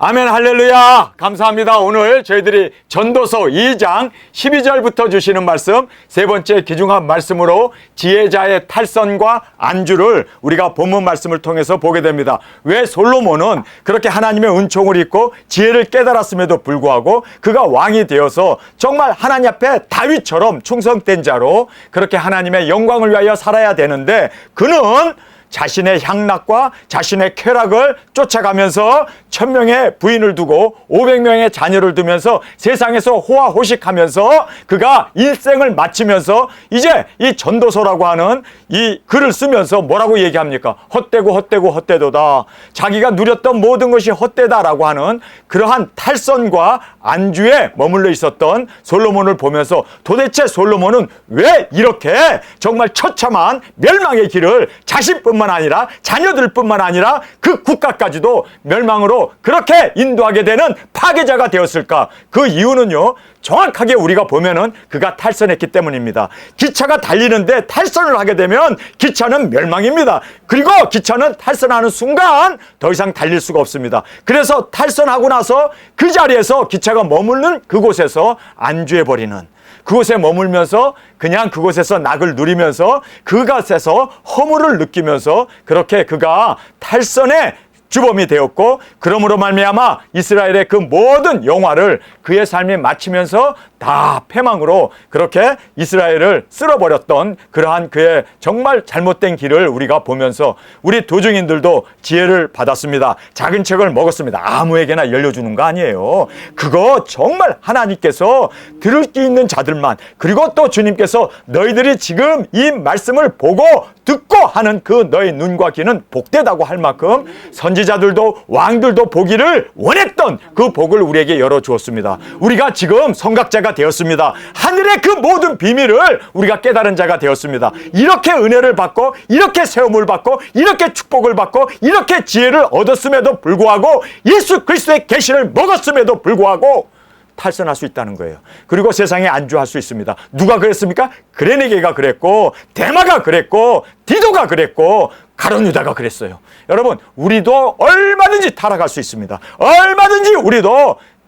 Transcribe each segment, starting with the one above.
아멘, 할렐루야. 감사합니다. 오늘 저희들이 전도서 2장 12절부터 주시는 말씀, 세 번째 귀중한 말씀으로 지혜자의 탈선과 안주를 우리가 본문 말씀을 통해서 보게 됩니다. 왜 솔로몬은 그렇게 하나님의 은총을 입고 지혜를 깨달았음에도 불구하고 그가 왕이 되어서 정말 하나님 앞에 다윗처럼 충성된 자로 그렇게 하나님의 영광을 위하여 살아야 되는데, 그는 자신의 향락과 자신의 쾌락을 쫓아가면서 1000명의 부인을 두고 500명의 자녀를 두면서 세상에서 호화호식하면서 그가 일생을 마치면서 이제 이 전도서라고 하는 이 글을 쓰면서 뭐라고 얘기합니까? 헛되고 헛되고 헛되도다. 자기가 누렸던 모든 것이 헛되다라고 하는 그러한 탈선과 안주에 머물러 있었던 솔로몬을 보면서 도대체 솔로몬은 왜 이렇게 정말 처참한 멸망의 길을 자신뿐만 아니라 자녀들뿐만 아니라 그 국가까지도 멸망으로 그렇게 인도하게 되는 파괴자가 되었을까? 그 이유는요, 정확하게 우리가 보면은 그가 탈선했기 때문입니다. 기차가 달리는데 탈선을 하게 되면 기차는 멸망입니다. 그리고 기차는 탈선하는 순간 더 이상 달릴 수가 없습니다. 그래서 탈선하고 나서 그 자리에서 기차가 머무는 그곳에서 안주해버리는, 그곳에 머물면서 그냥 그곳에서 낙을 누리면서 그곳에서 허물을 느끼면서 그렇게 그가 탈선의 주범이 되었고, 그러므로 말미암아 이스라엘의 그 모든 영화를 그의 삶이 마치면서 다 패망으로 그렇게 이스라엘을 쓸어버렸던 그러한 그의 정말 잘못된 길을 우리가 보면서 우리 도중인들도 지혜를 받았습니다. 작은 책을 먹었습니다. 아무에게나 열려주는 거 아니에요. 그거 정말 하나님께서 들을 수 있는 자들만, 그리고 또 주님께서 너희들이 지금 이 말씀을 보고 듣고 하는 그 너의 눈과 귀는 복되다고 할 만큼 선지자들도 왕들도 보기를 원했던 그 복을 우리에게 열어주었습니다. 우리가 지금 성각자가 되었습니다. 하늘의 그 모든 비밀을 우리가 깨달은 자가 되었습니다. 이렇게 은혜를 받고 이렇게 세움을 받고 이렇게 축복을 받고 이렇게 지혜를 얻었음에도 불구하고 예수 그리스도의 계시를 먹었음에도 불구하고 탈선할 수 있다는 거예요. 그리고 세상에 안주할 수 있습니다. 누가 그랬습니까? 그레네게가 그랬고, 데마가 그랬고, 디도가 그랬고, 가룟 유다가 그랬어요. 여러분, 우리도 얼마든지 타락할 수 있습니다. 얼마든지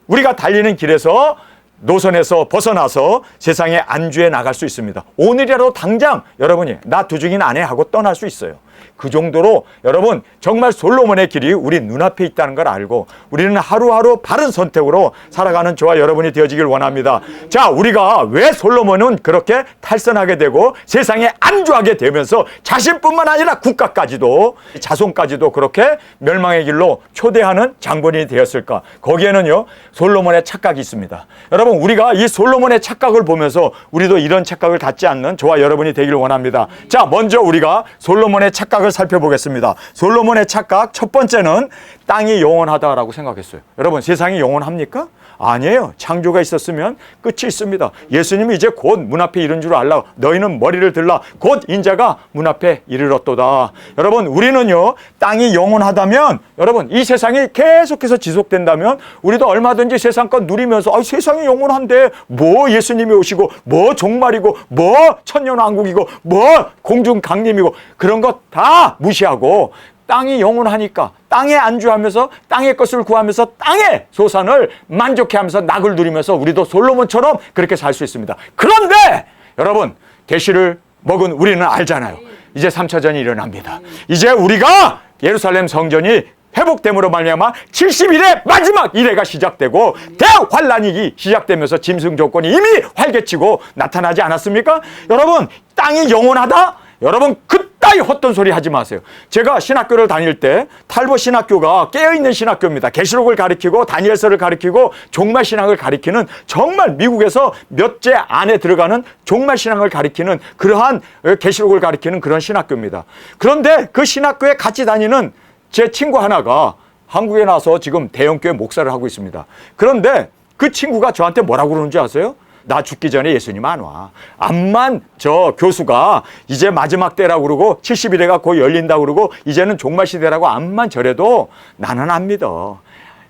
우리가 달리는 길에서 노선에서 벗어나서 세상에 안주해 나갈 수 있습니다. 오늘이라도 당장 여러분이 나 두중인 아내 하고 떠날 수 있어요. 그 정도로 여러분 정말 솔로몬의 길이 우리 눈앞에 있다는 걸 알고 우리는 하루하루 바른 선택으로 살아가는 저와 여러분이 되어지길 원합니다. 자, 우리가 왜 솔로몬은 그렇게 탈선하게 되고 세상에 안주하게 되면서 자신뿐만 아니라 국가까지도 자손까지도 그렇게 멸망의 길로 초대하는 장본인이 되었을까? 거기에는요, 솔로몬의 착각이 있습니다. 여러분, 우리가 이 솔로몬의 착각을 보면서 우리도 이런 착각을 갖지 않는 저와 여러분이 되기를 원합니다. 자, 먼저 우리가 솔로몬의 착각을 살펴보겠습니다. 솔로몬의 착각 첫 번째는 땅이 영원하다라고 생각했어요. 여러분, 세상이 영원합니까? 아니에요. 창조가 있었으면 끝이 있습니다. 예수님이 이제 곧 문 앞에 이른 줄 알라. 너희는 머리를 들라. 곧 인자가 문 앞에 이르렀도다. 여러분, 우리는요, 땅이 영원하다면, 여러분, 이 세상이 계속해서 지속된다면 우리도 얼마든지 세상 것 누리면서 세상이 영원한데 뭐 예수님이 오시고 뭐 종말이고 뭐 천년왕국이고 뭐 공중강림이고 그런 것 다 무시하고 땅이 영원하니까 땅에 안주하면서 땅의 것을 구하면서 땅의 소산을 만족해하면서 낙을 누리면서 우리도 솔로몬처럼 그렇게 살 수 있습니다. 그런데 여러분, 계시를 먹은 우리는 알잖아요. 이제 3차전이 일어납니다. 이제 우리가 예루살렘 성전이 회복됨으로 말미암아 70일의 마지막 이래가 시작되고 대환란이 시작되면서 짐승 조건이 이미 활개치고 나타나지 않았습니까? 여러분, 땅이 영원하다? 여러분, 그따위 헛된 소리 하지 마세요. 제가 신학교를 다닐 때 탈보 신학교가 깨어있는 신학교입니다. 계시록을 가리키고 다니엘서를 가리키고 종말신앙을 가리키는, 정말 미국에서 몇째 안에 들어가는 종말신앙을 가리키는 그러한 계시록을 가리키는 그런 신학교입니다. 그런데 그 신학교에 같이 다니는 제 친구 하나가 한국에 나서 지금 대형교회 목사를 하고 있습니다. 그런데 그 친구가 저한테 뭐라고 그러는지 아세요? 나 죽기 전에 예수님 안 와. 암만 저 교수가 이제 마지막 때라고 그러고 70일에가 곧 열린다고 그러고 이제는 종말시대라고 암만 저래도 나는 안 믿어.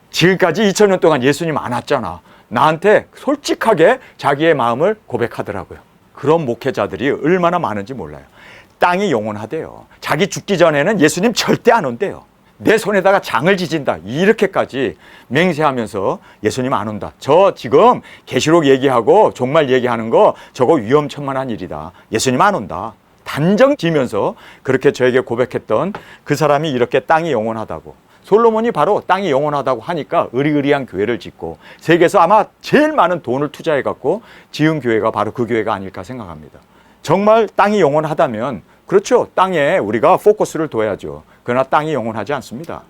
지금까지 2000년 동안 예수님 안 왔잖아. 나한테 솔직하게 자기의 마음을 고백하더라고요. 그런 목회자들이 얼마나 많은지 몰라요. 땅이 영원하대요. 자기 죽기 전에는 예수님 절대 안 온대요. 내 손에다가 장을 지진다. 이렇게까지 맹세하면서 예수님 안 온다. 저 지금 계시록 얘기하고 종말 얘기하는 거 저거 위험천만한 일이다. 예수님 안 온다. 단정 지면서 그렇게 저에게 고백했던 그 사람이 이렇게 땅이 영원하다고, 솔로몬이 바로 땅이 영원하다고 하니까 의리의리한 교회를 짓고 세계에서 아마 제일 많은 돈을 투자해 갖고 지은 교회가 바로 그 교회가 아닐까 생각합니다. 정말 땅이 영원하다면 그렇죠. 땅에 우리가 포커스를 둬야죠. 그러나 땅이 영원하지 않습니다.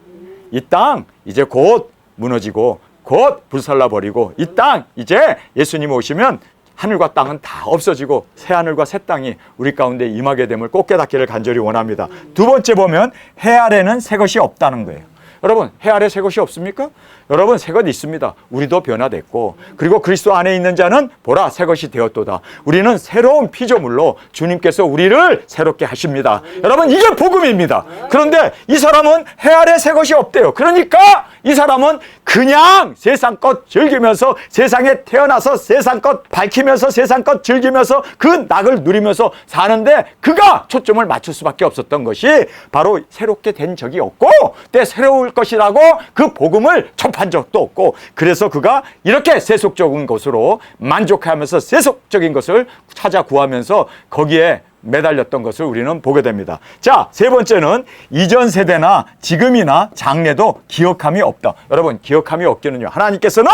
이 땅 이제 곧 무너지고 곧 불살라버리고, 이 땅 이제 예수님 오시면 하늘과 땅은 다 없어지고 새하늘과 새 땅이 우리 가운데 임하게 됨을 꼭 깨닫기를 간절히 원합니다. 두 번째 보면 해 아래는 새 것이 없다는 거예요. 여러분, 해 아래 새 것이 없습니까? 여러분, 새 것 있습니다. 우리도 변화됐고, 그리고 그리스도 안에 있는 자는 보라 새 것이 되었도다. 우리는 새로운 피조물로 주님께서 우리를 새롭게 하십니다. 여러분, 이게 복음입니다. 그런데 이 사람은 해 아래 새 것이 없대요. 그러니까 이 사람은 그냥 세상 것 즐기면서, 세상에 태어나서 세상 것 밝히면서 세상 것 즐기면서 그 낙을 누리면서 사는데, 그가 초점을 맞출 수밖에 없었던 것이 바로 새롭게 된 적이 없고 때 새로울 것이라고 그 복음을 접한 적도 없고, 그래서 그가 이렇게 세속적인 것으로 만족하면서 세속적인 것을 찾아 구하면서 거기에 매달렸던 것을 우리는 보게 됩니다. 자, 세 번째는 이전 세대나 지금이나 장래도 기억함이 없다. 여러분, 기억함이 없기는요, 하나님께서는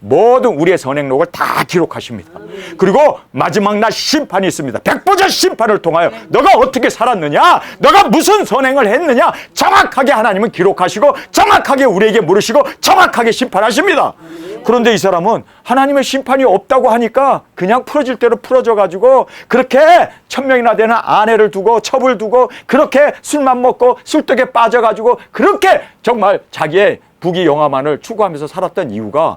모든 우리의 선행록을 다 기록하십니다. 그리고 마지막 날 심판이 있습니다. 백보자 심판을 통하여 너가 어떻게 살았느냐, 너가 무슨 선행을 했느냐, 정확하게 하나님은 기록하시고 정확하게 우리에게 물으시고 정확하게 심판하십니다. 그런데 이 사람은 하나님의 심판이 없다고 하니까 그냥 풀어질 대로 풀어져 가지고 그렇게 1000명이나 되는 아내를 두고 첩을 두고 그렇게 술만 먹고 술독에 빠져 가지고 그렇게 정말 자기의 부귀 영화만을 추구하면서 살았던 이유가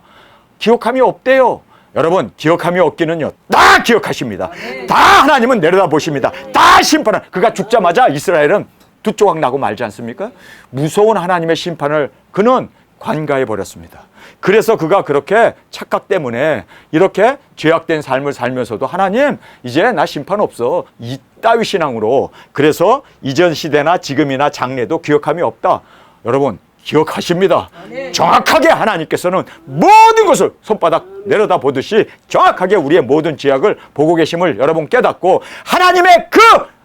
기억함이 없대요. 여러분, 기억함이 없기는요, 다 기억하십니다. 다 하나님은 내려다보십니다. 다 심판을. 그가 죽자마자 이스라엘은 두 조각 나고 말지 않습니까? 무서운 하나님의 심판을 그는 관가해 버렸습니다. 그래서 그가 그렇게 착각 때문에 이렇게 죄악된 삶을 살면서도 하나님 이제 나 심판 없어, 이따위 신앙으로, 그래서 이전 시대나 지금이나 장래도 기억함이 없다. 여러분, 기억하십니다. 정확하게 하나님께서는 모든 것을 손바닥 내려다 보듯이 정확하게 우리의 모든 죄악을 보고 계심을 여러분 깨닫고,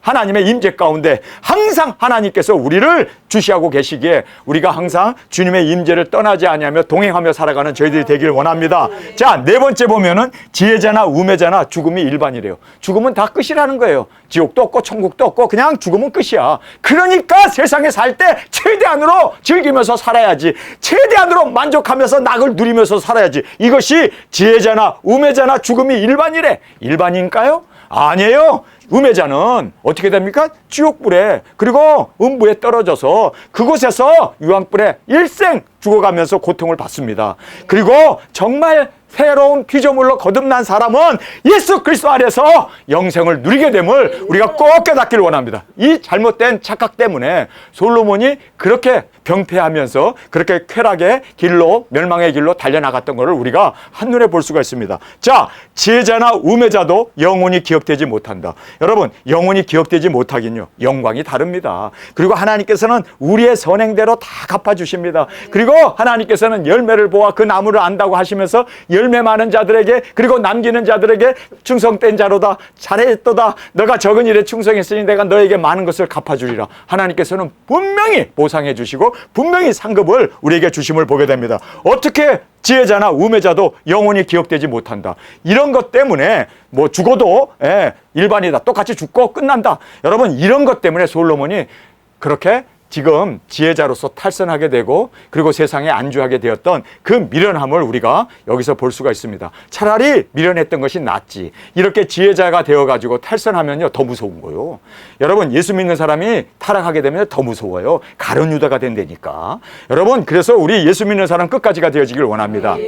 하나님의 임재 가운데 항상 하나님께서 우리를 주시하고 계시기에 우리가 항상 주님의 임재를 떠나지 아니하며 동행하며 살아가는 저희들이 되길 원합니다. 자, 네 번째 보면은 지혜자나 우매자나 죽음이 일반이래요. 죽음은 다 끝이라는 거예요. 지옥도 없고 천국도 없고 그냥 죽음은 끝이야. 그러니까 세상에 살 때 최대한으로 즐기면서 살아야지, 최대한으로 만족하면서 낙을 누리면서 살아야지. 이것이 지혜자나 우매자나 죽음이 일반이래. 일반인가요? 아니에요. 우매자는 어떻게 됩니까? 지옥불에, 그리고 음부에 떨어져서 그곳에서 유황불에 일생 죽어가면서 고통을 받습니다. 그리고 정말 새로운 피조물로 거듭난 사람은 예수 그리스도 안에서 영생을 누리게 됨을 우리가 꼭 깨닫기를 원합니다. 이 잘못된 착각 때문에 솔로몬이 그렇게 병폐하면서 그렇게 쾌락의 길로, 멸망의 길로 달려나갔던 것을 우리가 한눈에 볼 수가 있습니다. 자, 지혜자나 우매자도 영원히 기억되지 못한다. 여러분, 영원히 기억되지 못하긴요, 영광이 다릅니다. 그리고 하나님께서는 우리의 선행대로 다 갚아주십니다. 그리고 하나님께서는 열매를 보아 그 나무를 안다고 하시면서 열매 많은 자들에게, 그리고 남기는 자들에게 충성된 자로다, 잘했도다, 너가 적은 일에 충성했으니 내가 너에게 많은 것을 갚아주리라. 하나님께서는 분명히 보상해 주시고 분명히 상급을 우리에게 주심을 보게 됩니다. 어떻게 지혜자나 우매자도 영원히 기억되지 못한다. 이런 것 때문에 뭐 죽어도 일반이다, 똑같이 죽고 끝난다. 여러분, 이런 것 때문에 솔로몬이 그렇게 지금 지혜자로서 탈선하게 되고 그리고 세상에 안주하게 되었던 그 미련함을 우리가 여기서 볼 수가 있습니다. 차라리 미련했던 것이 낫지. 이렇게 지혜자가 되어가지고 탈선하면요, 더 무서운 거요. 여러분, 예수 믿는 사람이 타락하게 되면 더 무서워요. 가룟 유다가 된다니까. 여러분, 그래서 우리 예수 믿는 사람 끝까지가 되어지길 원합니다.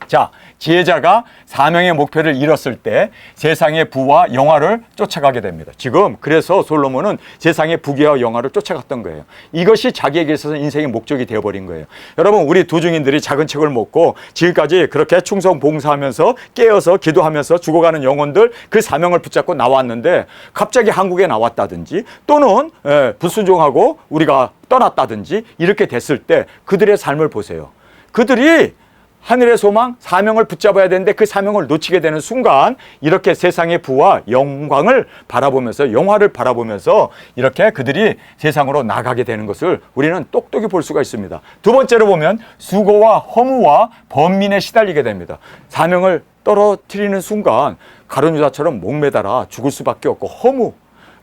자, 지혜자가 사명의 목표를 잃었을 때 세상의 부와 영화를 쫓아가게 됩니다. 지금 그래서 솔로몬은 세상의 부귀와 영화를 쫓아갔던 거예요. 이것이 자기에게 있어서 인생의 목적이 되어버린 거예요. 여러분, 우리 도중인들이 작은 책을 먹고 지금까지 그렇게 충성 봉사하면서 깨어서 기도하면서 죽어가는 영혼들, 그 사명을 붙잡고 나왔는데 갑자기 한국에 나왔다든지 또는 불순종하고 우리가 떠났다든지 이렇게 됐을 때 그들의 삶을 보세요. 그들이 하늘의 소망, 사명을 붙잡아야 되는데 그 사명을 놓치게 되는 순간 이렇게 세상의 부와 영광을 바라보면서, 영화를 바라보면서 이렇게 그들이 세상으로 나가게 되는 것을 우리는 똑똑히 볼 수가 있습니다. 두 번째로 보면 수고와 허무와 번민에 시달리게 됩니다. 사명을 떨어뜨리는 순간 가룟 유다처럼 목매달아 죽을 수밖에 없고, 허무.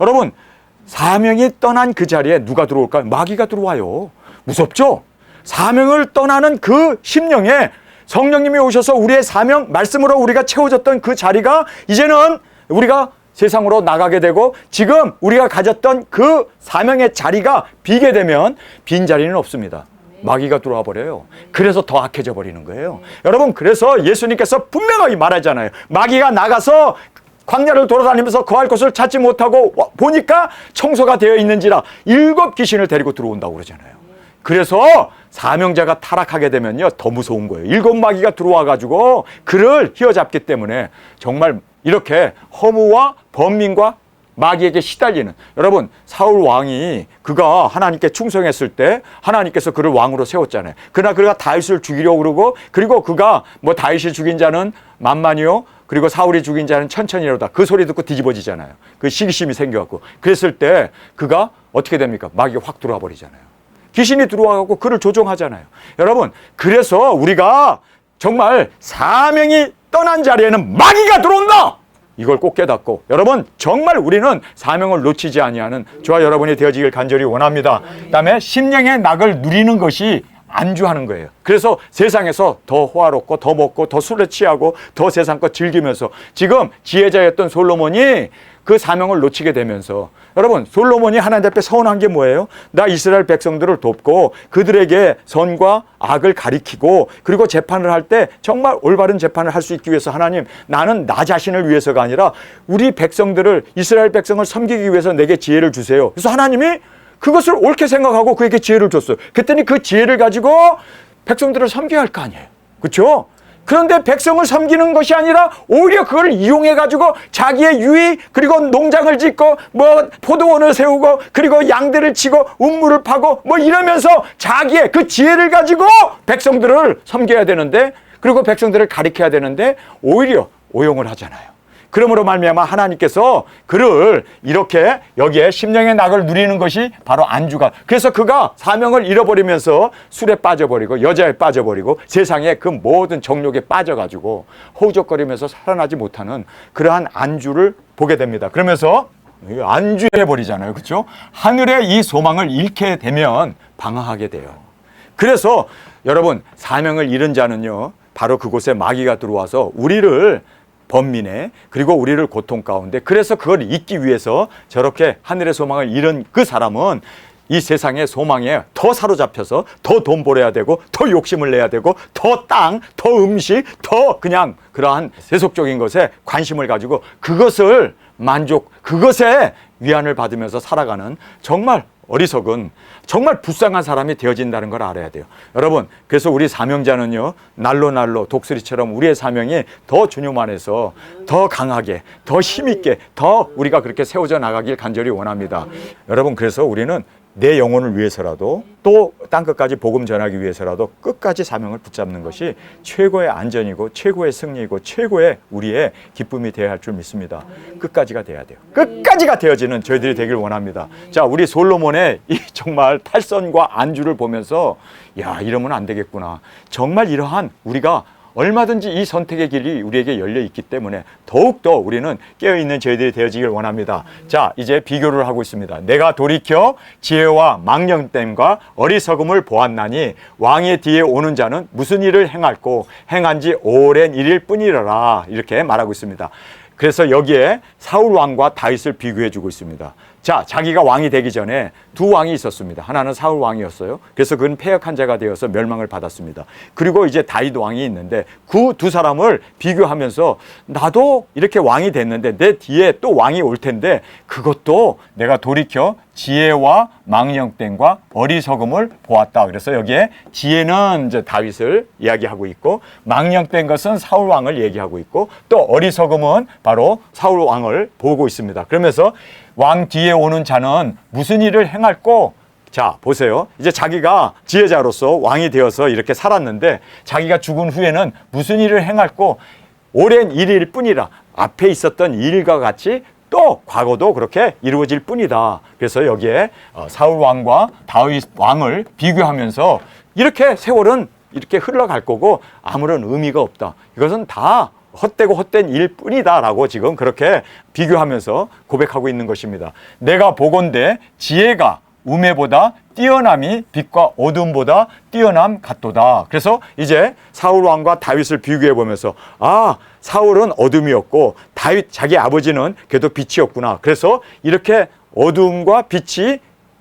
여러분, 사명이 떠난 그 자리에 누가 들어올까요? 마귀가 들어와요. 무섭죠? 사명을 떠나는 그 심령에 성령님이 오셔서 우리의 사명, 말씀으로 우리가 채워졌던 그 자리가 이제는 우리가 세상으로 나가게 되고, 지금 우리가 가졌던 그 사명의 자리가 비게 되면 빈 자리는 없습니다. 마귀가 들어와 버려요. 그래서 더 악해져 버리는 거예요. 여러분, 그래서 예수님께서 분명하게 말하잖아요. 마귀가 나가서 광야를 돌아다니면서 거할 곳을 찾지 못하고 보니까 청소가 되어 있는지라 7 귀신을 데리고 들어온다고 그러잖아요. 그래서 사명자가 타락하게 되면요, 더 무서운 거예요. 7 마귀가 들어와 가지고 그를 휘어잡기 때문에 정말 이렇게 허무와 번민과 마귀에게 시달리는, 여러분, 사울 왕이 그가 하나님께 충성했을 때 하나님께서 그를 왕으로 세웠잖아요. 그러나 그가 다윗을 죽이려고 그러고, 그리고 그가 뭐 다윗이 죽인 자는 만만이요, 그리고 사울이 죽인 자는 천천히로다, 그 소리 듣고 뒤집어지잖아요. 그 시기심이 생겨갖고. 그랬을 때 그가 어떻게 됩니까? 마귀가 확 들어와 버리잖아요. 귀신이 들어와갖고 그를 조종하잖아요. 여러분, 그래서 우리가 정말 사명이 떠난 자리에는 마귀가 들어온다! 이걸 꼭 깨닫고, 여러분, 정말 우리는 사명을 놓치지 아니하는 저와 여러분이 되어지길 간절히 원합니다. 그다음에 심령의 낙을 누리는 것이 안주하는 거예요. 그래서 세상에서 더 호화롭고 더 먹고 더 술에 취하고 더 세상껏 즐기면서, 지금 지혜자였던 솔로몬이 그 사명을 놓치게 되면서, 여러분, 솔로몬이 하나님 앞에 서운한 게 뭐예요? 나 이스라엘 백성들을 돕고 그들에게 선과 악을 가리키고, 그리고 재판을 할 때 정말 올바른 재판을 할 수 있기 위해서 하나님, 나는 나 자신을 위해서가 아니라 우리 백성들을, 이스라엘 백성을 섬기기 위해서 내게 지혜를 주세요. 그래서 하나님이 그것을 옳게 생각하고 그에게 지혜를 줬어요. 그랬더니 그 지혜를 가지고 백성들을 섬겨야 할 거 아니에요. 그렇죠? 그런데 백성을 섬기는 것이 아니라 오히려 그걸 이용해 가지고 자기의 유익, 그리고 농장을 짓고 뭐 포도원을 세우고 그리고 양들을 치고 운물을 파고 뭐 이러면서 자기의 그 지혜를 가지고 백성들을 섬겨야 되는데, 그리고 백성들을 가리켜야 되는데 오히려 오용을 하잖아요. 그러므로 말미암아 하나님께서 그를 이렇게 여기에 심령의 낙을 누리는 것이 바로 안주가, 그래서 그가 사명을 잃어버리면서 술에 빠져버리고 여자에 빠져버리고 세상의 그 모든 정욕에 빠져가지고 허우적거리면서 살아나지 못하는 그러한 안주를 보게 됩니다. 그러면서 안주해버리잖아요. 그렇죠? 하늘의 이 소망을 잃게 되면 방황하게 돼요. 그래서 여러분, 사명을 잃은 자는요, 바로 그곳에 마귀가 들어와서 우리를 번민에, 그리고 우리를 고통 가운데, 그래서 그걸 잊기 위해서 저렇게 하늘의 소망을 잃은 그 사람은 이 세상의 소망에 더 사로잡혀서 더 돈 벌어야 되고 더 욕심을 내야 되고 더 땅, 더 음식, 더 그냥 그러한 세속적인 것에 관심을 가지고 그것을 그것에 위안을 받으면서 살아가는 정말 어리석은, 정말 불쌍한 사람이 되어진다는 걸 알아야 돼요. 여러분, 그래서 우리 사명자는요, 날로 독수리처럼 우리의 사명이 더 준요만해서 더 강하게, 더 힘있게, 더 우리가 그렇게 세워져 나가길 간절히 원합니다. 여러분, 그래서 우리는 내 영혼을 위해서라도, 또 땅끝까지 복음 전하기 위해서라도 끝까지 사명을 붙잡는 것이 최고의 안전이고 최고의 승리이고 최고의 우리의 기쁨이 되어야 할 줄 믿습니다. 끝까지가 돼야 돼요. 끝까지가 되어지는 저희들이 되길 원합니다. 자, 우리 솔로몬의 이 정말 탈선과 안주를 보면서, 야, 이러면 안 되겠구나. 정말 이러한 우리가 얼마든지 이 선택의 길이 우리에게 열려 있기 때문에 더욱더 우리는 깨어있는 저희들이 되어지길 원합니다. 자, 이제 비교를 하고 있습니다. 내가 돌이켜 지혜와 망령됨과 어리석음을 보았나니 왕의 뒤에 오는 자는 무슨 일을 행할꼬 행한 지 오랜 일일 뿐이라라, 이렇게 말하고 있습니다. 그래서 여기에 사울 왕과 다윗을 비교해 주고 있습니다. 자, 자기가 왕이 되기 전에 두 왕이 있었습니다. 하나는 사울 왕이었어요. 그래서 그는 패역한 자가 되어서 멸망을 받았습니다. 그리고 이제 다윗 왕이 있는데 그 두 사람을 비교하면서 나도 이렇게 왕이 됐는데 내 뒤에 또 왕이 올 텐데 그것도 내가 돌이켜 지혜와 망령됨과 어리석음을 보았다. 그래서 여기에 지혜는 이제 다윗을 이야기하고 있고 망령된 것은 사울 왕을 얘기하고 있고 또 어리석음은 바로 사울 왕을 보고 있습니다. 그러면서 왕 뒤에 오는 자는 무슨 일을 행할꼬? 자, 보세요. 이제 자기가 지혜자로서 왕이 되어서 이렇게 살았는데 자기가 죽은 후에는 무슨 일을 행할꼬? 오랜 일일 뿐이라. 앞에 있었던 일과 같이 또 과거도 그렇게 이루어질 뿐이다. 그래서 여기에 사울 왕과 다윗 왕을 비교하면서 이렇게 세월은 이렇게 흘러갈 거고 아무런 의미가 없다. 이것은 다 헛되고 헛된 일뿐이다 라고 지금 그렇게 비교하면서 고백하고 있는 것입니다. 내가 보건대 지혜가 우매보다 뛰어남이 빛과 어둠보다 뛰어남 같도다. 그래서 이제 사울 왕과 다윗을 비교해 보면서 아, 사울은 어둠이었고 다윗 자기 아버지는 걔도 빛이었구나. 그래서 이렇게 어둠과 빛이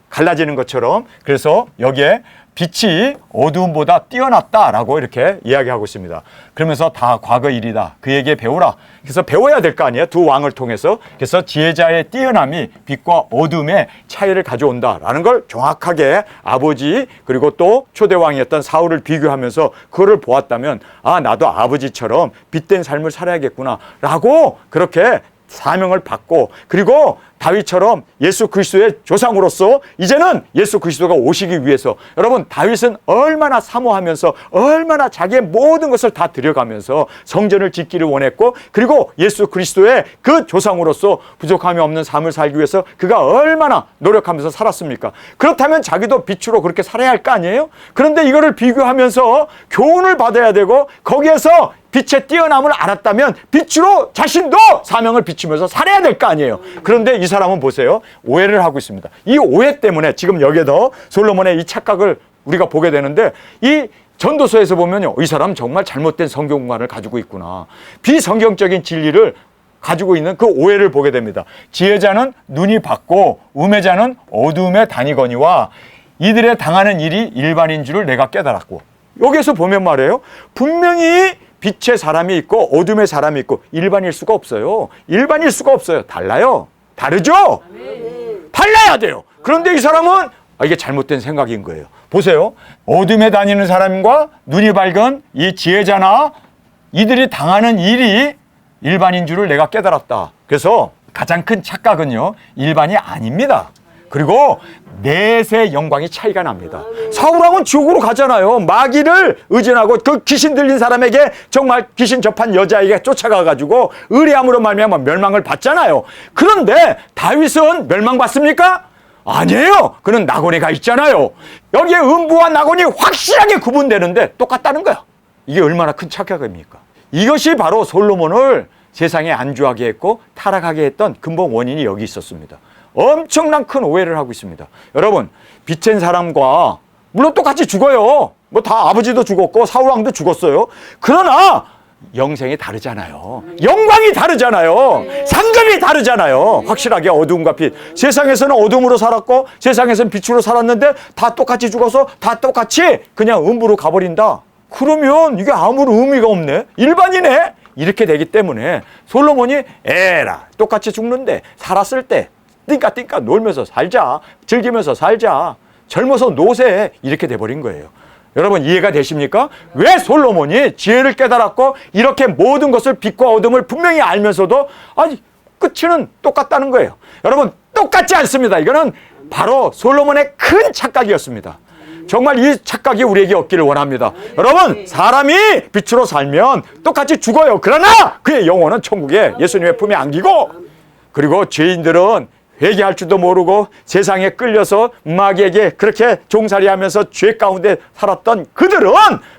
갈라지는 것처럼 그래서 여기에 빛이 어두움보다 뛰어났다라고 이렇게 이야기하고 있습니다. 그러면서 다 과거 일이다. 그에게 배우라. 그래서 배워야 될 거 아니에요. 두 왕을 통해서. 그래서 지혜자의 뛰어남이 빛과 어둠의 차이를 가져온다라는 걸 정확하게 아버지 그리고 또 초대왕이었던 사울을 비교하면서 그거를 보았다면 아, 나도 아버지처럼 빛된 삶을 살아야겠구나라고 그렇게 사명을 받고 그리고 다윗처럼 예수 그리스도의 조상으로서 이제는 예수 그리스도가 오시기 위해서 여러분 다윗은 얼마나 사모하면서 얼마나 자기의 모든 것을 다 들여가면서 성전을 짓기를 원했고 그리고 예수 그리스도의 그 조상으로서 부족함이 없는 삶을 살기 위해서 그가 얼마나 노력하면서 살았습니까? 그렇다면 자기도 빛으로 그렇게 살아야 할 거 아니에요? 그런데 이거를 비교하면서 교훈을 받아야 되고 거기에서 빛의 뛰어남을 알았다면 빛으로 자신도 사명을 비추면서 살아야 될 거 아니에요. 그런데 이 사람은 보세요. 오해를 하고 있습니다. 이 오해 때문에 지금 여기에도 솔로몬의 이 착각을 우리가 보게 되는데 이 전도서에서 보면요. 이 사람 정말 잘못된 성경관을 가지고 있구나. 비성경적인 진리를 가지고 있는 그 오해를 보게 됩니다. 지혜자는 눈이 밝고 우매자는 어둠에 다니거니와 이들의 당하는 일이 일반인 줄을 내가 깨달았고 여기에서 보면 말이에요. 분명히 빛의 사람이 있고 어둠의 사람이 있고 일반일 수가 없어요. 일반일 수가 없어요. 달라요. 다르죠? 달라야 돼요. 그런데 이 사람은 이게 잘못된 생각인 거예요. 보세요. 어둠에 다니는 사람과 눈이 밝은 이 지혜자나 이들이 당하는 일이 일반인 줄을 내가 깨달았다. 그래서 가장 큰 착각은요. 일반이 아닙니다. 그리고 넷의 영광이 차이가 납니다. 사울왕은 지옥으로 가잖아요. 마귀를 의존하고 그 귀신 들린 사람에게 정말 귀신 접한 여자에게 쫓아가가지고 의뢰함으로 말미암아 멸망을 받잖아요. 그런데 다윗은 멸망받습니까? 아니에요. 그는 낙원에 가 있잖아요. 여기에 음부와 낙원이 확실하게 구분되는데 똑같다는 거야. 이게 얼마나 큰 착각입니까? 이것이 바로 솔로몬을 세상에 안주하게 했고 타락하게 했던 근본 원인이 여기 있었습니다. 엄청난 큰 오해를 하고 있습니다. 여러분, 빛의 사람과 물론 똑같이 죽어요. 뭐 다 아버지도 죽었고 사울왕도 죽었어요. 그러나 영생이 다르잖아요. 영광이 다르잖아요. 상급이 다르잖아요. 확실하게 어두움과 빛. 세상에서는 어둠으로 살았고 세상에서는 빛으로 살았는데 다 똑같이 죽어서 다 똑같이 그냥 음부로 가버린다. 그러면 이게 아무런 의미가 없네. 일반이네. 이렇게 되기 때문에 솔로몬이 에라 똑같이 죽는데 살았을 때 띵까 놀면서 살자. 즐기면서 살자. 젊어서 노세. 이렇게 돼버린 거예요. 여러분 이해가 되십니까? 왜 솔로몬이 지혜를 깨달았고 이렇게 모든 것을 빛과 어둠을 분명히 알면서도 아니 끝은 똑같다는 거예요. 여러분 똑같지 않습니다. 이거는 바로 솔로몬의 큰 착각이었습니다. 정말 이 착각이 우리에게 없기를 원합니다. 여러분 사람이 빛으로 살면 똑같이 죽어요. 그러나 그의 영혼은 천국에 예수님의 품에 안기고 그리고 죄인들은 회개할 줄도 모르고 세상에 끌려서 마귀에게 그렇게 종살이하면서 죄 가운데 살았던 그들은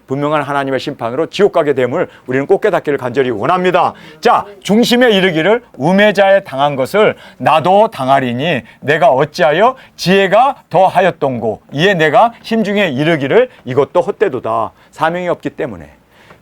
분명한 하나님의 심판으로 지옥 가게 됨을 우리는 꼭 깨닫기를 간절히 원합니다. 자, 중심에 이르기를 우매자에 당한 것을 나도 당하리니 내가 어찌하여 지혜가 더하였던고 이에 내가 심중에 이르기를 이것도 헛되도다. 사명이 없기 때문에.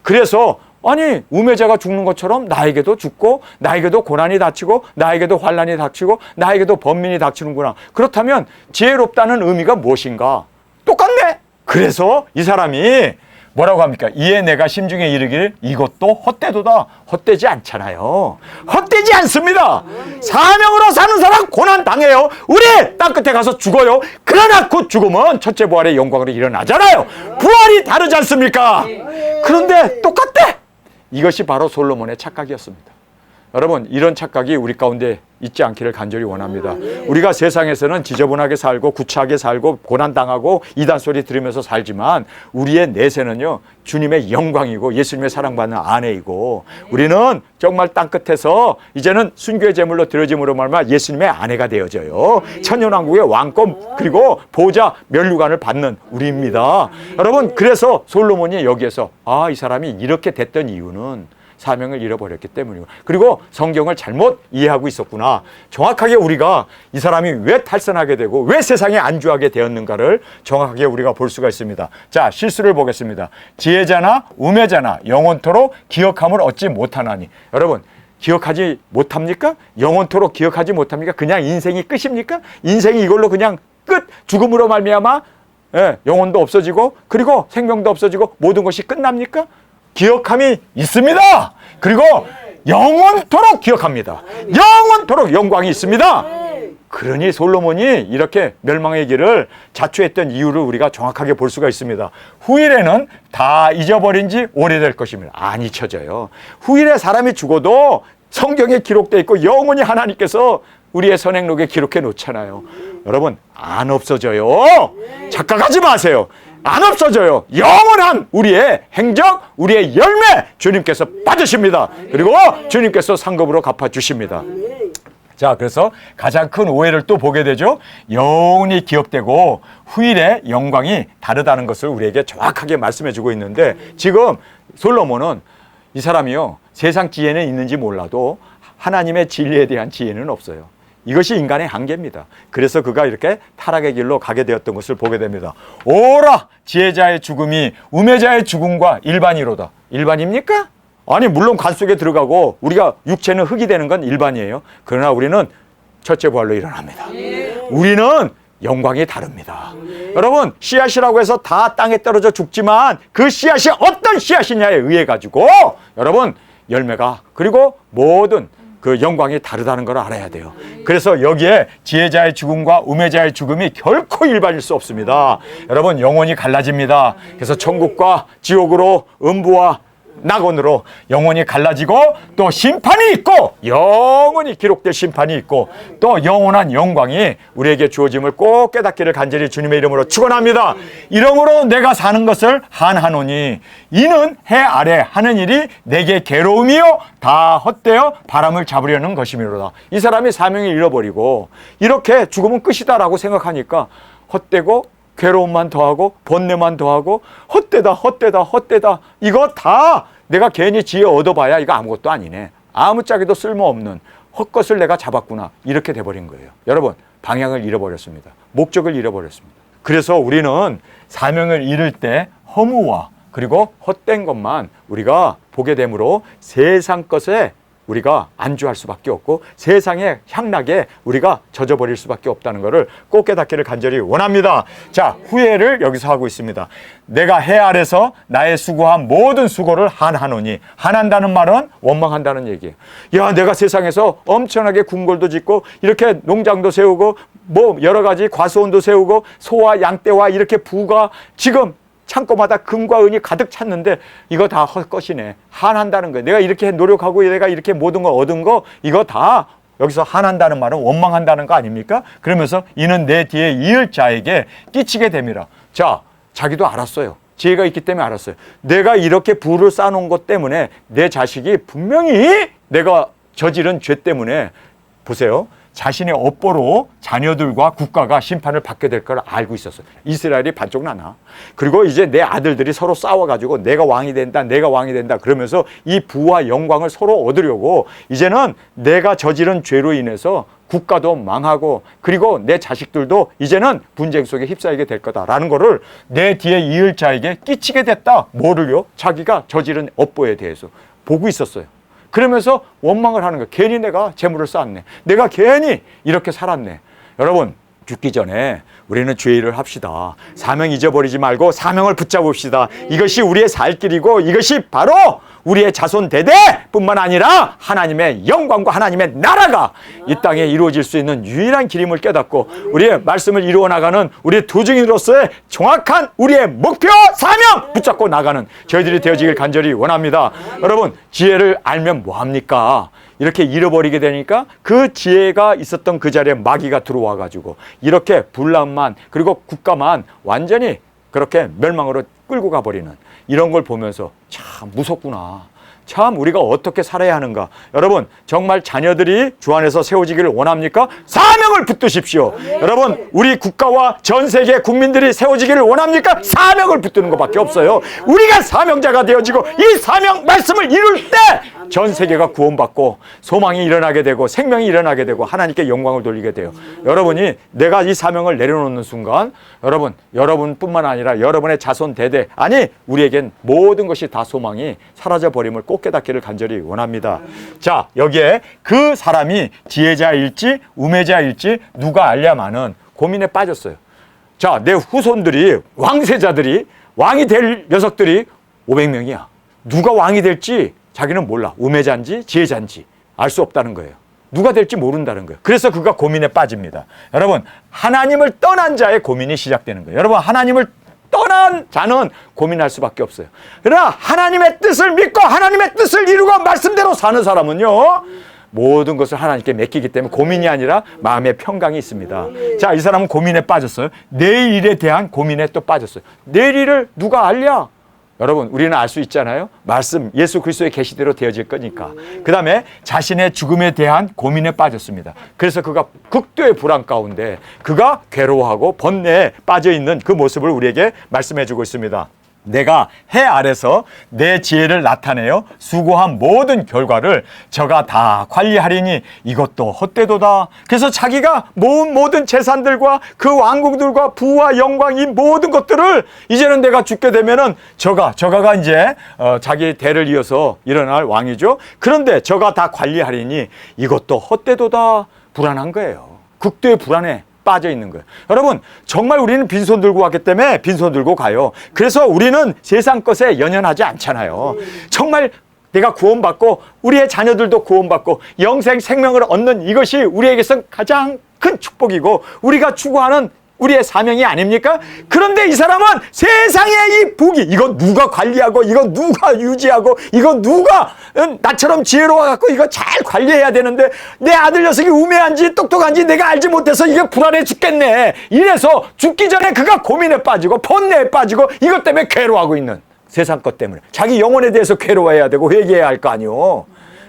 그래서 아니 우매자가 죽는 것처럼 나에게도 죽고 나에게도 고난이 닥치고 나에게도 환난이 닥치고 나에게도 번민이 닥치는구나. 그렇다면 지혜롭다는 의미가 무엇인가? 똑같네. 그래서 이 사람이 뭐라고 합니까? 이에 내가 심중에 이르기를 이것도 헛되도다. 헛되지 않잖아요. 헛되지 않습니다. 사명으로 사는 사람 고난 당해요. 우리 땅끝에 가서 죽어요. 그러나 그 죽음은 첫째 부활의 영광으로 일어나잖아요. 부활이 다르지 않습니까? 그런데 똑같대. 이것이 바로 솔로몬의 착각이었습니다. 여러분, 이런 착각이 우리 가운데 있지 않기를 간절히 원합니다. 우리가 세상에서는 지저분하게 살고 구차하게 살고 고난당하고 이단 소리 들으면서 살지만 우리의 내세는요 주님의 영광이고 예수님의 사랑받는 아내이고 우리는 정말 땅끝에서 이제는 순교의 제물로 드려짐으로 말미암아 예수님의 아내가 되어져요. 천년왕국의 왕권 그리고 보좌 면류관을 받는 우리입니다. 여러분, 그래서 솔로몬이 여기에서 이 사람이 이렇게 됐던 이유는 사명을 잃어버렸기 때문이고 그리고 성경을 잘못 이해하고 있었구나. 정확하게 우리가 이 사람이 왜 탈선하게 되고 왜 세상에 안주하게 되었는가를 정확하게 우리가 볼 수가 있습니다. 자, 실수를 보겠습니다. 지혜자나 우매자나 영원토록 기억함을 얻지 못하나니. 여러분, 기억하지 못합니까? 영원토록 기억하지 못합니까? 그냥 인생이 끝입니까? 인생이 이걸로 그냥 끝, 죽음으로 말미암아 영혼도 없어지고 그리고 생명도 없어지고 모든 것이 끝납니까? 기억함이 있습니다. 그리고 영원토록 기억합니다. 영원토록 영광이 있습니다. 그러니 솔로몬이 이렇게 멸망의 길을 자초했던 이유를 우리가 정확하게 볼 수가 있습니다. 후일에는 다 잊어버린 지 오래될 것입니다. 안 잊혀져요. 후일에 사람이 죽어도 성경에 기록되어 있고 영원히 하나님께서 우리의 선행록에 기록해 놓잖아요. 여러분, 안 없어져요. 착각하지 마세요. 안 없어져요. 영원한 우리의 행적, 우리의 열매 주님께서 받으십니다. 그리고 주님께서 상급으로 갚아주십니다. 자, 그래서 가장 큰 오해를 또 보게 되죠. 영원히 기억되고 후일의 영광이 다르다는 것을 우리에게 정확하게 말씀해 주고 있는데 지금 솔로몬은 이 사람이요 세상 지혜는 있는지 몰라도 하나님의 진리에 대한 지혜는 없어요. 이것이 인간의 한계입니다. 그래서 그가 이렇게 타락의 길로 가게 되었던 것을 보게 됩니다. 오라! 지혜자의 죽음이 우매자의 죽음과 일반이로다. 일반입니까? 아니, 물론 관 속에 들어가고 우리가 육체는 흙이 되는 건 일반이에요. 그러나 우리는 첫째 부활로 일어납니다. 우리는 영광이 다릅니다. 여러분, 씨앗이라고 해서 다 땅에 떨어져 죽지만 그 씨앗이 어떤 씨앗이냐에 의해 가지고 여러분 열매가 그리고 모든 그 영광이 다르다는 걸 알아야 돼요. 그래서 여기에 지혜자의 죽음과 우매자의 죽음이 결코 일반일 수 없습니다. 여러분, 영혼이 갈라집니다. 그래서 천국과 지옥으로 음부와 낙원으로 영혼이 갈라지고 또 심판이 있고 영원히 기록될 심판이 있고 또 영원한 영광이 우리에게 주어짐을 꼭 깨닫기를 간절히 주님의 이름으로 축원합니다. 이러므로 내가 사는 것을 한하노니 이는 해 아래 하는 일이 내게 괴로움이요 다 헛되어 바람을 잡으려는 것이미로다. 이 사람이 사명을 잃어버리고 이렇게 죽으면 끝이다라고 생각하니까 헛되고 괴로움만 더하고 번뇌만 더하고 헛되다 이거 다 내가 괜히 지혜 얻어봐야 이거 아무것도 아니네. 아무짝에도 쓸모없는 헛것을 내가 잡았구나. 이렇게 돼버린 거예요. 여러분, 방향을 잃어버렸습니다. 목적을 잃어버렸습니다. 그래서 우리는 사명을 잃을 때 허무와 그리고 헛된 것만 우리가 보게 되므로 세상 것에 우리가 안주할 수밖에 없고 세상의 향락에 우리가 젖어버릴 수밖에 없다는 것을 꼭 깨닫기를 간절히 원합니다. 자, 후회를 여기서 하고 있습니다. 내가 해 아래서 나의 수고한 모든 수고를 한하노니. 한한다는 말은 원망한다는 얘기예요. 야, 내가 세상에서 엄청나게 궁궐도 짓고 이렇게 농장도 세우고 뭐 여러 가지 과수원도 세우고 소와 양떼와 이렇게 부가 지금 창고마다 금과 은이 가득 찼는데 이거 다 헛것이네. 한한다는 거예요. 내가 이렇게 노력하고 내가 이렇게 모든 거 얻은 거 이거 다 여기서 한한다는 말은 원망한다는 거 아닙니까? 그러면서 이는 내 뒤에 이을 자에게 끼치게 됨이라. 자, 자기도 알았어요. 지혜가 있기 때문에 알았어요. 내가 이렇게 부를 쌓아놓은 것 때문에 내 자식이 분명히 내가 저지른 죄 때문에 보세요. 자신의 업보로 자녀들과 국가가 심판을 받게 될 걸 알고 있었어요. 이스라엘이 반쪽 나나. 그리고 이제 내 아들들이 서로 싸워가지고 내가 왕이 된다, 내가 왕이 된다 그러면서 이 부와 영광을 서로 얻으려고 이제는 내가 저지른 죄로 인해서 국가도 망하고 그리고 내 자식들도 이제는 분쟁 속에 휩싸이게 될 거다라는 거를 내 뒤에 이을 자에게 끼치게 됐다. 뭐를요? 자기가 저지른 업보에 대해서 보고 있었어요. 그러면서 원망을 하는 거예요. 괜히 내가 재물을 쌓았네. 내가 괜히 이렇게 살았네. 여러분, 죽기 전에 우리는 죄일을 합시다. 사명 잊어버리지 말고 사명을 붙잡읍시다. 이것이 우리의 살 길이고 이것이 바로 우리의 자손 대대뿐만 아니라 하나님의 영광과 하나님의 나라가 이 땅에 이루어질 수 있는 유일한 길임을 깨닫고 우리의 말씀을 이루어 나가는 우리의 도중인으로서의 정확한 우리의 목표 사명 붙잡고 나가는 저희들이 되어지길 간절히 원합니다. 여러분, 지혜를 알면 뭐합니까? 이렇게 잃어버리게 되니까 그 지혜가 있었던 그 자리에 마귀가 들어와 가지고 이렇게 분란만 그리고 국가만 완전히 그렇게 멸망으로 끌고 가버리는 이런 걸 보면서 참 무섭구나. 참 우리가 어떻게 살아야 하는가. 여러분, 정말 자녀들이 주 안에서 세워지기를 원합니까? 사명을 붙드십시오. 여러분, 우리 국가와 전 세계 국민들이 세워지기를 원합니까? 사명을 붙드는 것밖에 없어요. 우리가 사명자가 되어지고 이 사명 말씀을 이룰 때 전 세계가 구원받고 소망이 일어나게 되고 생명이 일어나게 되고 하나님께 영광을 돌리게 돼요. 여러분이 내가 이 사명을 내려놓는 순간 여러분뿐만 아니라 여러분의 자손 대대 아니 우리에겐 모든 것이 다 소망이 사라져버림을 꼭 깨닫기를 간절히 원합니다. 자, 여기에 그 사람이 지혜자일지 우매자일지 누가 알랴마는 고민에 빠졌어요. 자, 내 후손들이 왕세자들이 왕이 될 녀석들이 500명이야. 누가 왕이 될지 자기는 몰라. 우매자인지 지혜자인지 알 수 없다는 거예요. 누가 될지 모른다는 거예요. 그래서 그가 고민에 빠집니다. 여러분, 하나님을 떠난 자의 고민이 시작되는 거예요. 여러분, 하나님을 떠난 자는 고민할 수밖에 없어요. 그러나 하나님의 뜻을 믿고 하나님의 뜻을 이루고 말씀대로 사는 사람은요, 모든 것을 하나님께 맡기기 때문에 고민이 아니라 마음의 평강이 있습니다. 자, 이 사람은 고민에 빠졌어요. 내일 일에 대한 고민에 또 빠졌어요. 내일 일을 누가 알랴? 여러분, 우리는 알 수 있잖아요. 말씀, 예수 그리스도의 계시대로 되어질 거니까. 그 다음에 자신의 죽음에 대한 고민에 빠졌습니다. 그래서 그가 극도의 불안 가운데 그가 괴로워하고 번뇌에 빠져있는 그 모습을 우리에게 말씀해주고 있습니다. 내가 해 아래서 내 지혜를 나타내어 수고한 모든 결과를 저가 다 관리하리니 이것도 헛되도다. 그래서 자기가 모은 모든 재산들과 그 왕궁들과 부와 영광 이 모든 것들을 이제는 내가 죽게 되면은 저가가 이제 자기 대를 이어서 일어날 왕이죠. 그런데 저가 다 관리하리니 이것도 헛되도다. 불안한 거예요. 극도의 불안에 빠져 있는 거예요. 여러분, 정말 우리는 빈손 들고 왔기 때문에 빈손 들고 가요. 그래서 우리는 세상 것에 연연하지 않잖아요. 정말 내가 구원받고 우리의 자녀들도 구원받고 영생 생명을 얻는 이것이 우리에게서 가장 큰 축복이고 우리가 추구하는 우리의 사명이 아닙니까? 그런데 이 사람은 세상의 이 복이 이거 누가 관리하고 이거 누가 유지하고 이거 누가 나처럼 지혜로워갖고 이거 잘 관리해야 되는데 내 아들 녀석이 우매한지 똑똑한지 내가 알지 못해서 이게 불안해 죽겠네. 이래서 죽기 전에 그가 고민에 빠지고 번뇌에 빠지고 이것 때문에 괴로워하고 있는 세상 것 때문에 자기 영혼에 대해서 괴로워해야 되고 회개해야 할 거 아니오.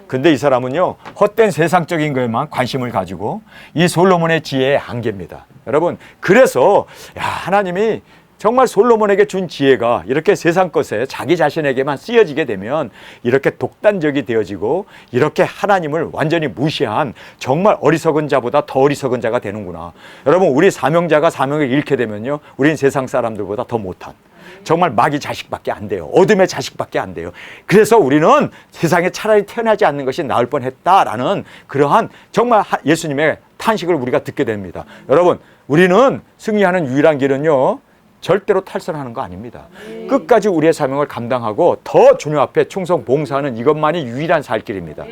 근데 이 사람은요, 헛된 세상적인 것에만 관심을 가지고 이 솔로몬의 지혜의 한계입니다. 여러분, 그래서 하나님이 정말 솔로몬에게 준 지혜가 이렇게 세상 것에 자기 자신에게만 쓰여지게 되면 이렇게 독단적이 되어지고 이렇게 하나님을 완전히 무시한 정말 어리석은 자보다 더 어리석은 자가 되는구나. 여러분, 우리 사명자가 사명을 잃게 되면요, 우린 세상 사람들보다 더 못한 정말 마귀 자식밖에 안 돼요. 어둠의 자식밖에 안 돼요. 그래서 우리는 세상에 차라리 태어나지 않는 것이 나을 뻔했다라는 그러한 정말 예수님의 탄식을 우리가 듣게 됩니다. 여러분, 우리는 승리하는 유일한 길은요, 절대로 탈선하는 거 아닙니다. 끝까지 우리의 사명을 감당하고 더 주님 앞에 충성 봉사하는 이것만이 유일한 살 길입니다.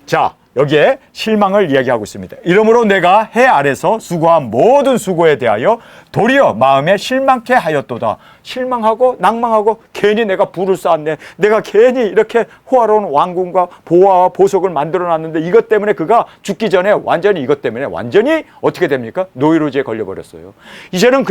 자, 여기에 실망을 이야기하고 있습니다. 이러므로 내가 해 아래서 수고한 모든 수고에 대하여 도리어 마음에 실망케 하였도다. 실망하고 낭망하고 괜히 내가 부를 쌓았네. 내가 괜히 이렇게 호화로운 왕궁과 보화와 보석을 만들어놨는데 이것 때문에 그가 죽기 전에 완전히 이것 때문에 완전히 어떻게 됩니까? 노이로제에 걸려버렸어요. 이제는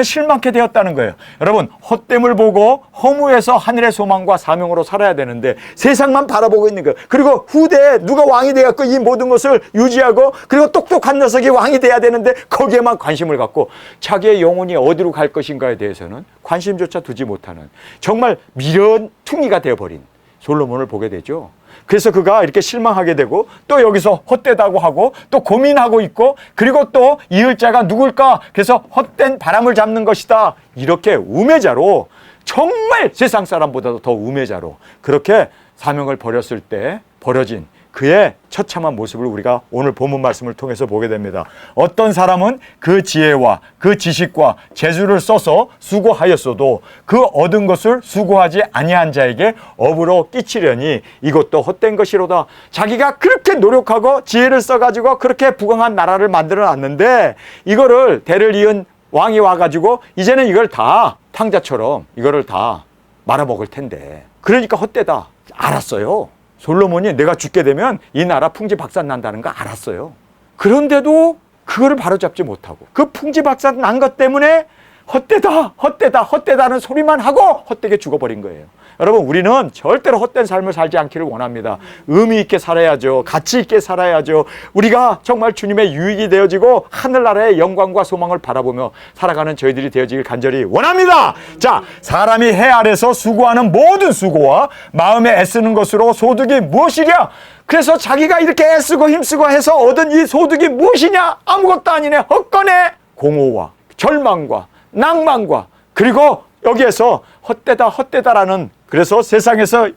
실망케 되었다는 거예요. 여러분, 헛됨을 보고 허무해서 하늘의 소망과 사명으로 살아야 되는데 세상만 바라보고 있는 거예요. 그리고 후대에 누가 왕이 돼갖고 이 모든 것을 유지하고 그리고 똑똑한 녀석이 왕이 돼야 되는데 거기에만 관심을 갖고 자기의 영혼이 어디로 갈 것인가에 대해서는 관심조차 두지 못하는 정말 미련퉁이가 되어버린 솔로몬을 보게 되죠. 그래서 그가 이렇게 실망하게 되고 또 여기서 헛되다고 하고 또 고민하고 있고 그리고 또 이을 자가 누굴까? 그래서 헛된 바람을 잡는 것이다. 이렇게 우매자로 정말 세상 사람보다도 더 우매자로 그렇게 사명을 버렸을 때 벌어진 그의 처참한 모습을 우리가 오늘 본문 말씀을 통해서 보게 됩니다. 어떤 사람은 그 지혜와 그 지식과 재주를 써서 수고하였어도 그 얻은 것을 수고하지 아니한 자에게 업으로 끼치려니 이것도 헛된 것이로다. 자기가 그렇게 노력하고 지혜를 써가지고 그렇게 부강한 나라를 만들어 놨는데 이거를 대를 이은 왕이 와가지고 이제는 이걸 다 탕자처럼 이거를 다 말아먹을 텐데 그러니까 헛되다. 알았어요. 솔로몬이 내가 죽게 되면 이 나라 풍지박산 난다는 거 알았어요. 그런데도 그거를 바로잡지 못하고 그 풍지박산 난 것 때문에 헛되다 헛되다 헛되다는 소리만 하고 헛되게 죽어버린 거예요. 여러분 우리는 절대로 헛된 삶을 살지 않기를 원합니다. 의미 있게 살아야죠. 가치 있게 살아야죠. 우리가 정말 주님의 유익이 되어지고 하늘나라의 영광과 소망을 바라보며 살아가는 저희들이 되어지길 간절히 원합니다. 자, 사람이 해 아래서 수고하는 모든 수고와 마음에 애쓰는 것으로 소득이 무엇이랴? 그래서 자기가 이렇게 애쓰고 힘쓰고 해서 얻은 이 소득이 무엇이냐? 아무것도 아니네. 헛건의 공허와 절망과 낭만과 그리고 여기에서 헛되다라는 그래서 세상에서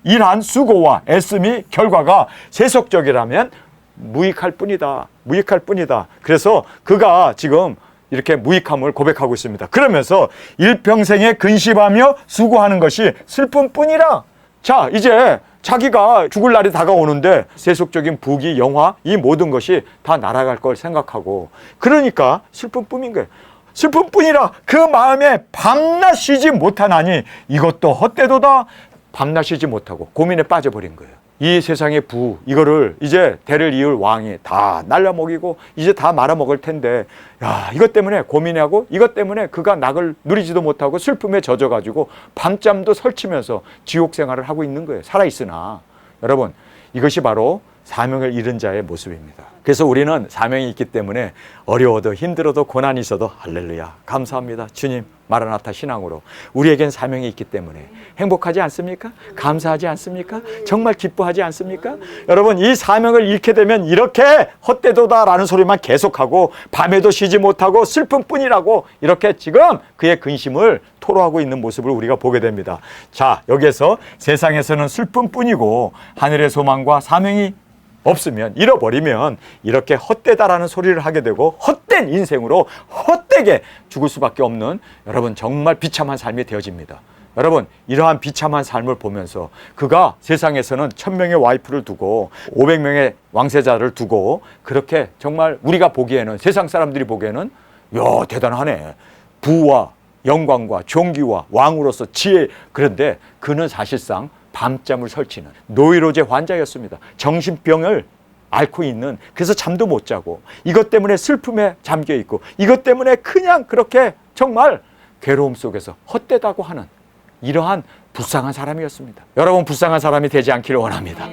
일한 수고와 애씀이 결과가 세속적이라면 무익할 뿐이다. 무익할 뿐이다. 그래서 그가 지금 이렇게 무익함을 고백하고 있습니다. 그러면서 일평생에 근심하며 수고하는 것이 슬픔 뿐이라. 자, 이제 자기가 죽을 날이 다가오는데 세속적인 부귀, 영화 이 모든 것이 다 날아갈 걸 생각하고 그러니까 슬픔뿐인 거예요. 슬픔뿐이라 그 마음에 밤낮 쉬지 못하나니 이것도 헛되도다. 밤낮 쉬지 못하고 고민에 빠져버린 거예요. 이 세상의 부 이거를 이제 대를 이을 왕이 다 날려먹이고 이제 다 말아먹을 텐데 야 이것 때문에 고민하고 이것 때문에 그가 낙을 누리지도 못하고 슬픔에 젖어가지고 밤잠도 설치면서 지옥 생활을 하고 있는 거예요. 살아있으나 여러분 이것이 바로 사명을 잃은 자의 모습입니다. 그래서 우리는 사명이 있기 때문에 어려워도 힘들어도 고난이 있어도 할렐루야 감사합니다. 주님 마라나타 신앙으로 우리에겐 사명이 있기 때문에 행복하지 않습니까? 감사하지 않습니까? 정말 기뻐하지 않습니까? 여러분 이 사명을 잃게 되면 이렇게 헛되도다라는 소리만 계속하고 밤에도 쉬지 못하고 슬픔뿐이라고 이렇게 지금 그의 근심을 토로하고 있는 모습을 우리가 보게 됩니다. 자 여기에서 세상에서는 슬픔뿐이고 하늘의 소망과 사명이 없으면 잃어버리면 이렇게 헛되다라는 소리를 하게 되고 헛된 인생으로 헛되게 죽을 수밖에 없는 여러분 정말 비참한 삶이 되어집니다. 여러분 이러한 비참한 삶을 보면서 그가 세상에서는 1000명의 와이프를 두고 500명의 왕세자를 두고 그렇게 정말 우리가 보기에는 세상 사람들이 보기에는 야 대단하네. 부와 영광과 존귀와 왕으로서 지혜 그런데 그는 사실상 밤잠을 설치는 노이로제 환자였습니다. 정신병을 앓고 있는 그래서 잠도 못 자고 이것 때문에 슬픔에 잠겨 있고 이것 때문에 그냥 그렇게 정말 괴로움 속에서 헛되다고 하는 이러한 불쌍한 사람이었습니다. 여러분 불쌍한 사람이 되지 않기를 원합니다.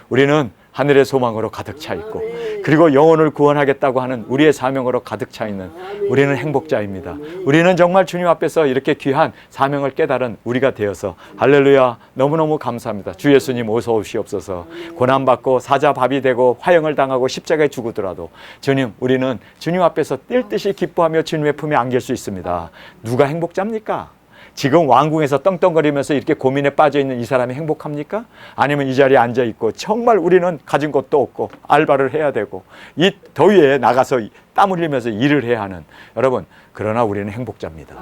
우리는 하늘의 소망으로 가득 차 있고 그리고 영혼을 구원하겠다고 하는 우리의 사명으로 가득 차 있는 우리는 행복자입니다. 우리는 정말 주님 앞에서 이렇게 귀한 사명을 깨달은 우리가 되어서 할렐루야 너무너무 감사합니다. 주 예수님 어서 오시옵소서. 고난받고 사자밥이 되고 화형을 당하고 십자가에 죽으더라도 주님 우리는 주님 앞에서 뛸 듯이 기뻐하며 주님의 품에 안길 수 있습니다. 누가 행복자입니까? 지금 왕궁에서 떵떵거리면서 이렇게 고민에 빠져있는 이 사람이 행복합니까? 아니면 이 자리에 앉아있고 정말 우리는 가진 것도 없고 알바를 해야 되고 이 더위에 나가서 땀 흘리면서 일을 해야 하는 여러분 그러나 우리는 행복자입니다.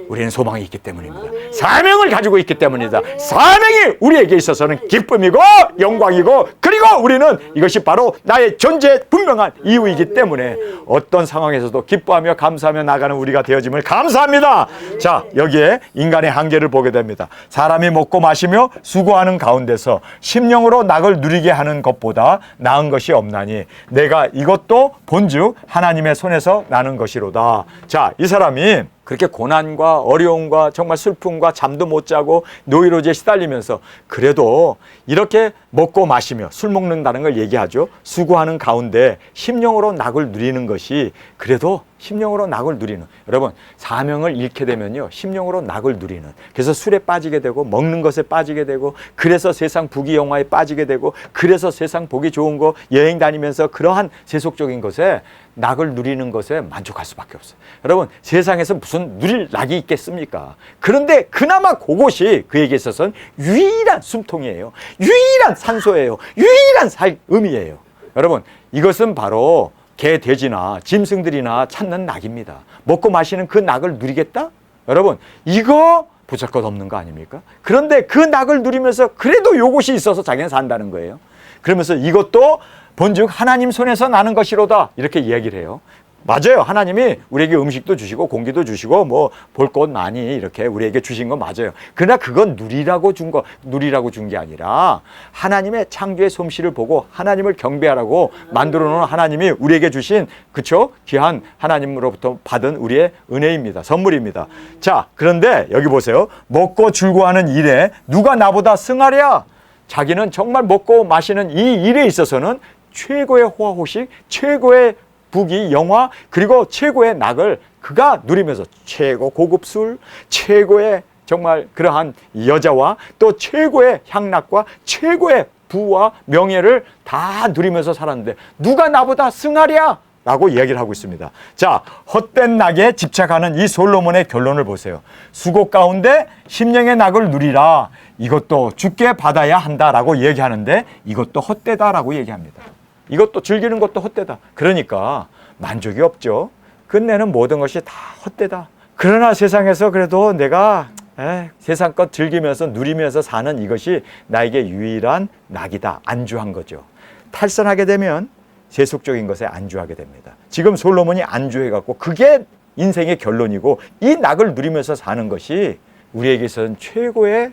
우리는 소망이 있기 때문입니다. 사명을 가지고 있기 때문이다. 사명이 우리에게 있어서는 기쁨이고 영광이고 그리고 우리는 이것이 바로 나의 존재의 분명한 이유이기 때문에 어떤 상황에서도 기뻐하며 감사하며 나가는 우리가 되어짐을 감사합니다. 자 여기에 인간의 한계를 보게 됩니다. 사람이 먹고 마시며 수고하는 가운데서 심령으로 낙을 누리게 하는 것보다 나은 것이 없나니 내가 이것도 본즉 하나님의 손에서 나는 것이로다. 자, 이 사람이 그렇게 고난과 어려움과 정말 슬픔과 잠도 못 자고 노이로제 시달리면서 그래도 이렇게 먹고 마시며 술 먹는다는 걸 얘기하죠. 수고하는 가운데 심령으로 낙을 누리는 것이 그래도 심령으로 낙을 누리는, 여러분 사명을 잃게 되면요 심령으로 낙을 누리는, 그래서 술에 빠지게 되고 먹는 것에 빠지게 되고 그래서 세상 부귀영화에 빠지게 되고 그래서 세상 보기 좋은 거 여행 다니면서 그러한 세속적인 것에 낙을 누리는 것에 만족할 수밖에 없어요. 여러분 세상에서 무슨 누릴 낙이 있겠습니까? 그런데 그나마 그것이 그에게 있어서는 유일한 숨통이에요. 유일한 산소예요. 유일한 삶이에요. 여러분 이것은 바로 개, 돼지나 짐승들이나 찾는 낙입니다. 먹고 마시는 그 낙을 누리겠다? 여러분 이거 보잘것없는 거 아닙니까? 그런데 그 낙을 누리면서 그래도 요것이 있어서 자기는 산다는 거예요. 그러면서 이것도 본즉 하나님 손에서 나는 것이로다 이렇게 이야기를 해요. 맞아요. 하나님이 우리에게 음식도 주시고 공기도 주시고 뭐 볼 것 많이 이렇게 우리에게 주신 건 맞아요. 그러나 그건 누리라고 준 게 아니라 하나님의 창조의 솜씨를 보고 하나님을 경배하라고 만들어 놓은 하나님이 우리에게 주신 그쵸? 귀한 하나님으로부터 받은 우리의 은혜입니다. 선물입니다. 자, 그런데 여기 보세요. 먹고 즐거워하는 일에 누가 나보다 승하랴? 자기는 정말 먹고 마시는 이 일에 있어서는 최고의 호화호식, 최고의 부귀, 영화, 그리고 최고의 낙을 그가 누리면서 최고 고급 술, 최고의 정말 그러한 여자와 또 최고의 향락과 최고의 부와 명예를 다 누리면서 살았는데 누가 나보다 승하랴? 라고 이야기를 하고 있습니다. 자, 헛된 낙에 집착하는 이 솔로몬의 결론을 보세요. 수고 가운데 심령의 낙을 누리라. 이것도 주께 받아야 한다라고 얘기하는데 이것도 헛되다라고 얘기합니다. 이것도 즐기는 것도 헛되다. 그러니까 만족이 없죠. 끝내는 모든 것이 다 헛되다. 그러나 세상에서 그래도 내가 세상 것 즐기면서 누리면서 사는 이것이 나에게 유일한 낙이다. 안주한 거죠. 탈선하게 되면 세속적인 것에 안주하게 됩니다. 지금 솔로몬이 안주해갖고 그게 인생의 결론이고 이 낙을 누리면서 사는 것이 우리에게서는 최고의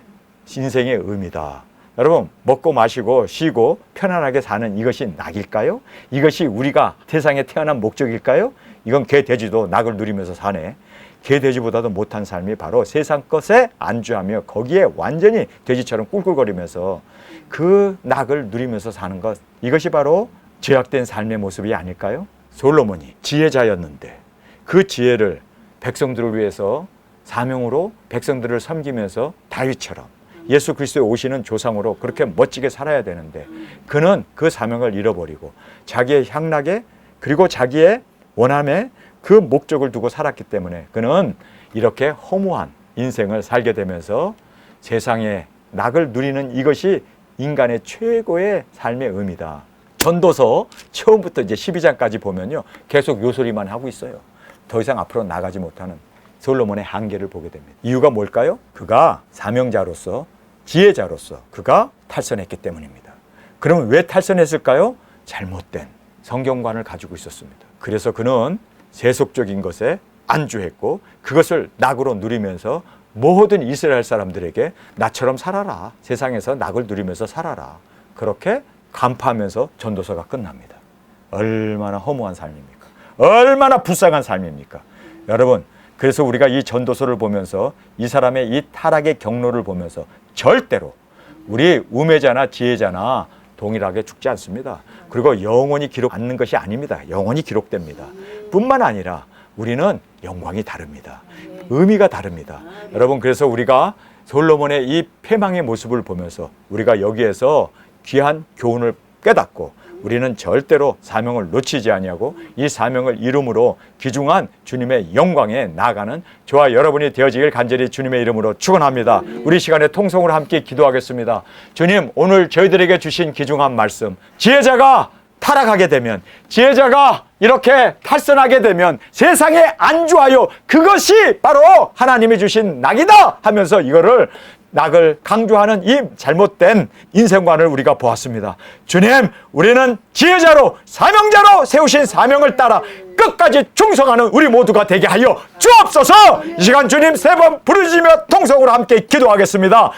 인생의 의미다. 여러분 먹고 마시고 쉬고 편안하게 사는 이것이 낙일까요? 이것이 우리가 세상에 태어난 목적일까요? 이건 개, 돼지도 낙을 누리면서 사네. 개, 돼지보다도 못한 삶이 바로 세상 것에 안주하며 거기에 완전히 돼지처럼 꿀꿀거리면서 그 낙을 누리면서 사는 것, 이것이 바로 죄악된 삶의 모습이 아닐까요? 솔로몬이 지혜자였는데 그 지혜를 백성들을 위해서 사명으로 백성들을 섬기면서 다윗처럼 예수 그리스도의 오시는 조상으로 그렇게 멋지게 살아야 되는데 그는 그 사명을 잃어버리고 자기의 향락에 그리고 자기의 원함에 그 목적을 두고 살았기 때문에 그는 이렇게 허무한 인생을 살게 되면서 세상의 낙을 누리는 이것이 인간의 최고의 삶의 의미다. 전도서 처음부터 이제 12장까지 보면요 계속 요 소리만 하고 있어요. 더 이상 앞으로 나가지 못하는 솔로몬의 한계를 보게 됩니다. 이유가 뭘까요? 그가 사명자로서 지혜자로서 그가 탈선했기 때문입니다. 그러면 왜 탈선했을까요? 잘못된 성경관을 가지고 있었습니다. 그래서 그는 세속적인 것에 안주했고 그것을 낙으로 누리면서 모든 이스라엘 사람들에게 나처럼 살아라. 세상에서 낙을 누리면서 살아라. 그렇게 간파하면서 전도서가 끝납니다. 얼마나 허무한 삶입니까? 얼마나 불쌍한 삶입니까? 여러분 그래서 우리가 이 전도서를 보면서 이 사람의 이 타락의 경로를 보면서 절대로 우리 우매자나 지혜자나 동일하게 죽지 않습니다. 그리고 영원히 기록 않는 것이 아닙니다. 영원히 기록됩니다. 뿐만 아니라 우리는 영광이 다릅니다. 의미가 다릅니다. 여러분 그래서 우리가 솔로몬의 이 패망의 모습을 보면서 우리가 여기에서 귀한 교훈을 깨닫고 우리는 절대로 사명을 놓치지 아니하고 이 사명을 이름으로 귀중한 주님의 영광에 나아가는 저와 여러분이 되어지길 간절히 주님의 이름으로 축원합니다. 우리 시간에 통성으로 함께 기도하겠습니다. 주님 오늘 저희들에게 주신 귀중한 말씀, 지혜자가 타락하게 되면 지혜자가 이렇게 탈선하게 되면 세상에 안주하여 그것이 바로 하나님이 주신 낙이다 하면서 이거를 낙을 강조하는 이 잘못된 인생관을 우리가 보았습니다. 주님 우리는 지혜자로 사명자로 세우신 사명을 따라 끝까지 충성하는 우리 모두가 되게 하여 주옵소서. 이 시간 주님 세 번 부르짖으며 통성으로 함께 기도하겠습니다.